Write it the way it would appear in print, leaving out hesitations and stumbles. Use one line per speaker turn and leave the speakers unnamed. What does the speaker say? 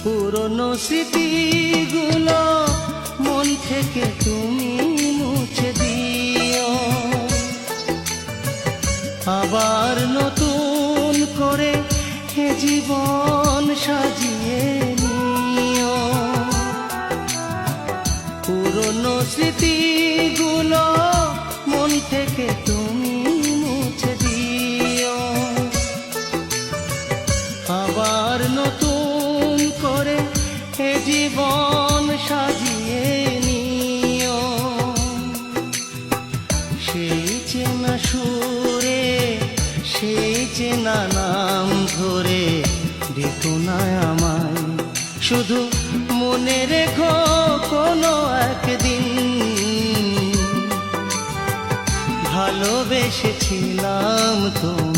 পুরনো স্মৃতিগুলো মন থেকে তুমি মুছে দিও, আবার নতুন করে এ জীবন সাজিয়ে নিও। পুরনো স্মৃতিগুলো মন থেকে তুমি মুছে দিও, আবার নতুন করে এ জীবন সাজিয়ে নিও। সেই চেনা সুরে, সেই চেনা নাম ধরে ডেকো না আমায়, শুধু মনে রেখো কোনো একদিন ভালোবেসেছিলাম তোমায়।